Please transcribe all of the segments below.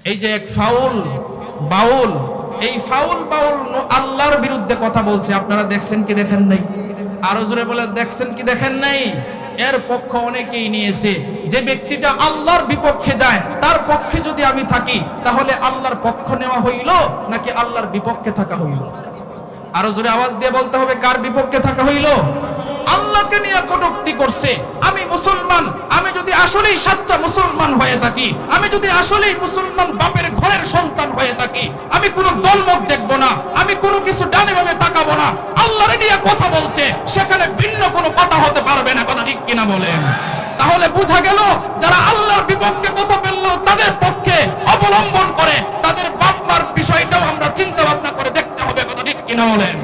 এই যে এক ফাউল বাউল, এই ফাউল বাউল আল্লাহর বিরুদ্ধে কথা বলছে, আপনারা দেখছেন কি দেখেন নাই? আরো জোরে বলে, দেখছেন কি দেখেন নাই? এর পক্ষ অনেকেই নিয়েছে। যে ব্যক্তিটা আল্লাহর বিপক্ষে যায়, তার পক্ষে যদি আমি থাকি, তাহলে আল্লাহর পক্ষ নেওয়া হইল নাকি আল্লাহর বিপক্ষে থাকা হইল? আরো জোরে আওয়াজ দিয়ে বলতে হবে, কার বিপক্ষে থাকা হইল? আল্লাহকে নিয়ে কটূক্তি করছে। আমি মুসলমান, আমি যদি আসলেই সাচ্চা মুসলমান হয়ে থাকি, আমি যদি আসলেই মুসলমান বাপের ঘরের সন্তান হয়ে থাকি, আমি কোনো দলমত দেখব না, আমি কোনো কিছু ডানে বামে তাকাবো না। আল্লাহরে নিয়ে কথা বলছে, সেখানে ভিন্ন কোনো কথা হতে পারবে না। কথা ঠিক কিনা বলেন? তাহলে বোঝা গেল, যারা আল্লাহর বিপক্ষে কথা বললো তাদের পক্ষে অবলম্বন করে তাদের বাপ মার বিষয়টাও আমরা চিন্তা ভাবনা করে দেখতে হবে। কথা ঠিক কিনা বলেন?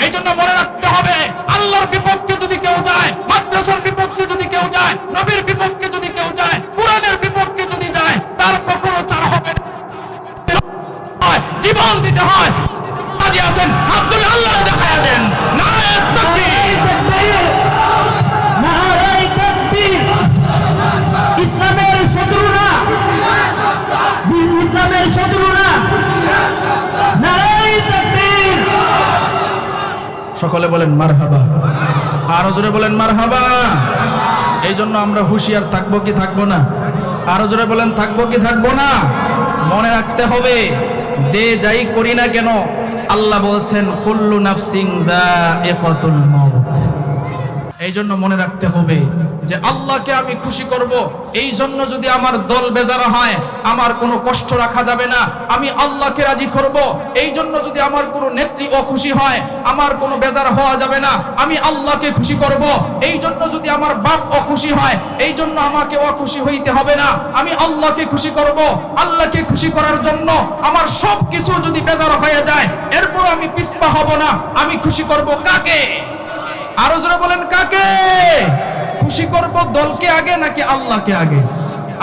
এই জন্য মনে রাখতে হবে, আল্লাহর বিপক্ষে যদি কেউ যায়, মাদ্রাসার বিপক্ষে যদি কেউ যায়, নবীর বিপক্ষে যদি কেউ যায়, কোরআনের বিপক্ষে যদি যায়, তার কখনো ছাড় হবে না। জীবন দিতে হয়। রাজি আছেন? আব্দুল আল্লাহরে দেখায়া দেন। নারায়ে তাকবীর, নারায়ে তাকবীর। ইসলামের শত্রুরা, ইসলামের শত্রুরা, নারায়ে তাকবীর। সকলে বলেন মারহাবা, আরো জোরে বলেন মারহাবা। এই জন্য আমরা হুঁশিয়ার থাকবো কি থাকবো না? আরো জোরে বলেন, থাকবো কি থাকবো না? মনে রাখতে হবে, যে যাই করি না কেন, আল্লাহ বলছেন কুল্লু নাফসিন যায়িকাতুল মাউত। এই জন্য মনে রাখতে হবে যে আল্লাহকে আমি খুশি করব। এই জন্য যদি আমার দল বেজার হয়, আমার কোনো কষ্ট রাখা যাবে না। আমি আল্লাহকে রাজি করব। এই জন্য যদি আমার কোনো নেত্রী অখুশি হয়, আমার কোনো বেজার হওয়া যাবে না। আমি আল্লাহকে খুশি করব। এই জন্য যদি আমার বাপ অখুশি হয়, এই জন্য আমাকে অখুশি হইতে হবে না। আমি আল্লাহকে খুশি করব। আল্লাহকে খুশি করার জন্য আমার সব কিছু যদি বেজার হয়ে যায়, এরপর আমি পিছপা হব না। আমি খুশি করব কাকে? আরো জোরে বলেন, কাকে খুশি করব? দলকে আগে নাকি আল্লাহকে আগে?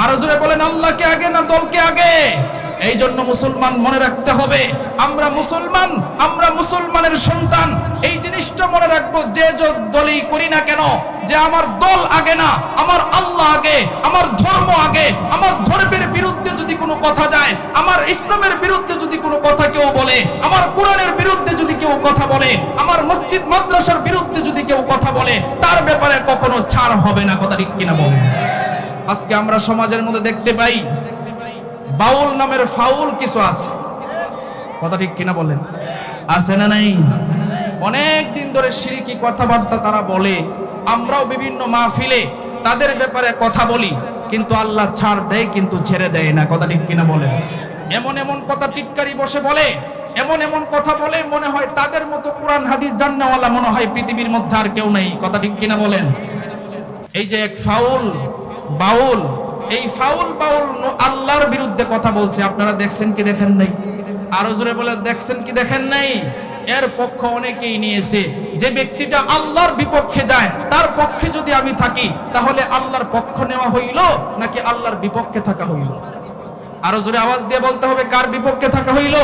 আরো জোরে বলেন, আল্লাহকে আগে না দলকে আগে? এই জন্য মুসলমান মনে রাখতে হবে, আমরা মুসলমান, আমরা মুসলমানের সন্তান। এই জিনিসটা মনে রাখবো, যে দলই করি না কেন, যে আমার দল আগে না, আমার আল্লাহ আগে, আমার ধর্ম আগে। আমার ধর্মের বিরুদ্ধে যদি কোনো কথা যায়, আমার ইসলামের বিরুদ্ধে যদি কোনো কথা কেউ বলে, আমার কোরআনের বিরুদ্ধে যদি কেউ কথা বলে, আমার মসজিদ মাদ্রাসার বিরুদ্ধে যদি কেউ কথা বলে, তার ব্যাপারে কখনো ছাড় হবে না। কথা ঠিক কিনা বলেন? আজকে আমরা সমাজের মধ্যে দেখতে পাই, বাউল নামের ফাউল কিছু আছে। কথা ঠিক কিনা বলেন? আছে না নাই? অনেক দিন ধরে শিরকি কথাবার্তা তারা বলে, আমরাও বিভিন্ন মাহফিলে তাদের ব্যাপারে কথা বলি, কিন্তু আল্লাহ ছাড় দেয় কিন্তু ছেড়ে দেয় না। কথা ঠিক কিনা বলেন? এমন এমন কথা টিটকারি বসে বলে, এমন এমন কথা বলে, মনে হয় তাদের মতো কোরআন হাদিস জান্নাওয়ালা মনে হয় পৃথিবীর মধ্যে আর কেউ নেই। কথা ঠিক কিনা বলেন? এই যে এক ফাউল বাউল, এই ফাউল বাউল আল্লাহর বিরুদ্ধে কথা বলছে, আপনারা দেখছেন কি দেখেন নাই? আরো জোরে বলে, দেখছেন কি দেখেন নাই? এর পক্ষ অনেকেই নিয়েছে। যে ব্যক্তিটা আল্লাহর বিপক্ষে যায়, তার পক্ষে যদি আমি থাকি, তাহলে আল্লাহর পক্ষ নেওয়া হইল নাকি আল্লাহর বিপক্ষে থাকা হইল? আরো জোরে আওয়াজ দিয়ে বলতে হবে, কার বিপক্ষে থাকা হইল?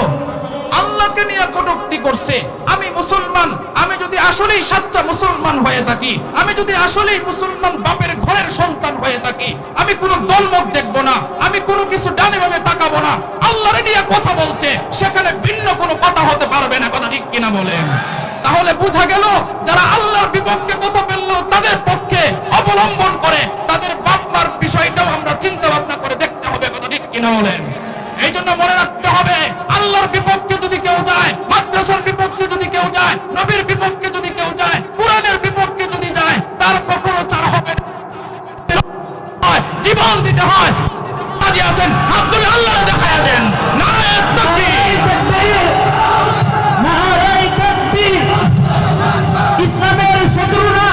আল্লাহকে নিয়ে কটূক্তি করছে। আমি মুসলমান, আমি যদি আসলেই সাচ্চা মুসলমান হয়ে থাকি, আমি যদি আসলেই মুসলমান বাপের ঘরের সন্তান হয়ে থাকি, আমি কোনো দলমত দেখব না, আমি কোনো কিছু ডানে বামে তাকাবো না। আল্লাহরে নিয়ে কথা বলছে, সেখানে ভিন্ন কোনো কথা হতে পারবে না। কথা ঠিক কিনা বলেন? তাহলে বোঝা গেল, যারা আল্লাহর বিপক্ষে কথা বললো তাদের পক্ষে অবলম্বন করে তাদের বাপ মার বিষয়টাও আমরা চিন্তা ভাবনা করে দেখতে হবে। কথা ঠিক কিনা বলেন? এই জন্য মনে রাখতে হবে, আল্লাহর বিপক্ষে যদি কেউ যায়, মাদ্রাসার বিপক্ষে যদি কেউ যায়, নবীর বিপক্ষে যদি কেউ যায়, কোরআনের বিপক্ষে যদি যায়, তার কখনো ছাড় হবে না। জীবন দিতে হয়। রাজি আছেন? আব্দুল আল্লাহরে দেখায়া দেন। নারায়ে তাকবীর, নারায়ে তাকবীর। ইসলামের শত্রুরা,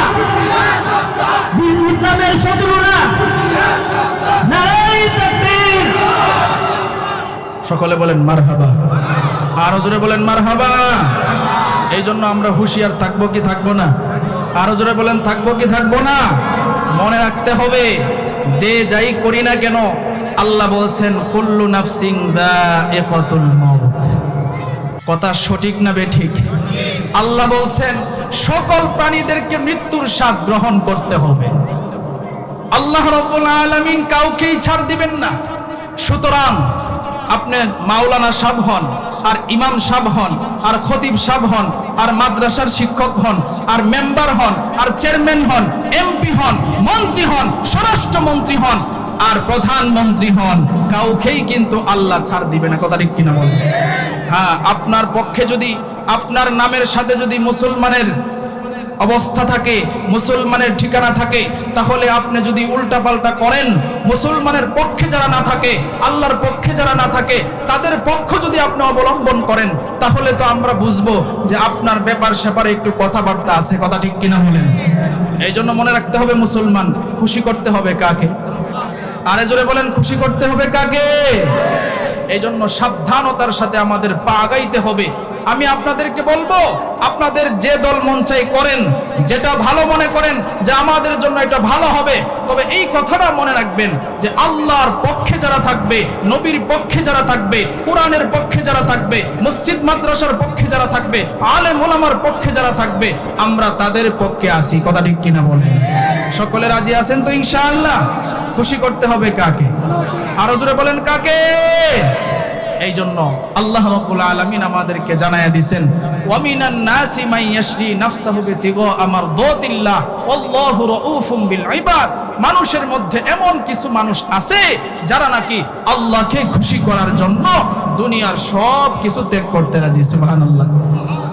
ইসলামের শত্রুরা, নারায়ে তাকবীর। সকলে বলেন মারহাবা, আরো জোরে বলেন মারহাবা। এই জন্য আমরা হুঁশিয়ার থাকবো কি থাকবো না? আরো জোরে বলেন, থাকবো কি থাকবো না? মনে রাখতে হবে, যে যাই করি না কেন, আল্লাহ বলছেন কুল্লু নাফসিন যায়িকাতুল মাউত। কথা সঠিক না বেঠিক? আল্লাহ বলছেন সকল প্রাণীদেরকে মৃত্যুর স্বাদ গ্রহণ করতে হবে। আল্লাহ রাব্বুল আলামিন কাউকেই ছাড় দিবেন না। সুতরাং আপনি মাওলানা সাহেব হন, আর ইমাম সাহেব হন, আর খতিব সাহেব হন, আর মাদ্রাসার শিক্ষক হন, আর মেম্বার হন, আর চেয়ারম্যান হন, এমপি হন, মন্ত্রী হন, স্বরাষ্ট্রমন্ত্রী হন, আর প্রধানমন্ত্রী হন, কাউকেই কিন্তু আল্লাহ ছাড় দিবে না। কথা ঠিক কিনা বলেন? হ্যাঁ, আপনার পক্ষে যদি আপনার নামের সাথে যদি মুসলমানের অবস্থা থাকে, মুসলমানের ঠিকানা থাকে, তাহলে আপনি যদি উল্টাপাল্টা করেন, মুসলমানের পক্ষে যারা না থাকে, আল্লাহর পক্ষে যারা না থাকে, তাদের পক্ষ যদি আপনি অবলম্বন করেন, তাহলে তো আমরা বুঝবো যে আপনার ব্যাপার স্যাপারে একটু কথাবার্তা আছে। কথা ঠিক কিনা বলেন? এই জন্য মনে রাখতে হবে, মুসলমান খুশি করতে হবে কাকে? আরে জোরে বলেন, খুশি করতে হবে কাকে? এই জন্য সাবধানতার সাথে আমাদের পা আগাইতে হবে। আমি আপনাদেরকে বলবো, আপনাদের যে দল মন চাই করেন, যেটা ভালো মনে করেন যে আমাদের জন্য এটা ভালো হবে, তবে এই কথাটা মনে রাখবেন যে আল্লাহর পক্ষে যারা থাকবে, নবীর পক্ষে যারা থাকবে, কোরআনের পক্ষে যারা থাকবে, মসজিদ মাদ্রাসার পক্ষে যারা থাকবে, আলেম ওলামার পক্ষে যারা থাকবে, আমরা তাদের পক্ষে আছি। কথা ঠিক কিনা বলেন? সকলে রাজি আছেন তো ইনশাআল্লাহ? খুশি করতে হবে কাকে? আরো জোরে বলেন, কাকে? এই জন্য আল্লাহ রাব্বুল আলামিন আমাদেরকে জানায়া দিবেন, ওয়া মিনান নাসি মান ইয়াশরি নাফসাহু বিতিগা মারদাতিল্লাহ আল্লাহু রাউফুম বিল ইবাদ। মানুষের মধ্যে এমন কিছু মানুষ আছে যারা নাকি আল্লাহকে খুশি করার জন্য দুনিয়ার সব কিছু ত্যাগ করতে রাজি। সুবহানাল্লাহ।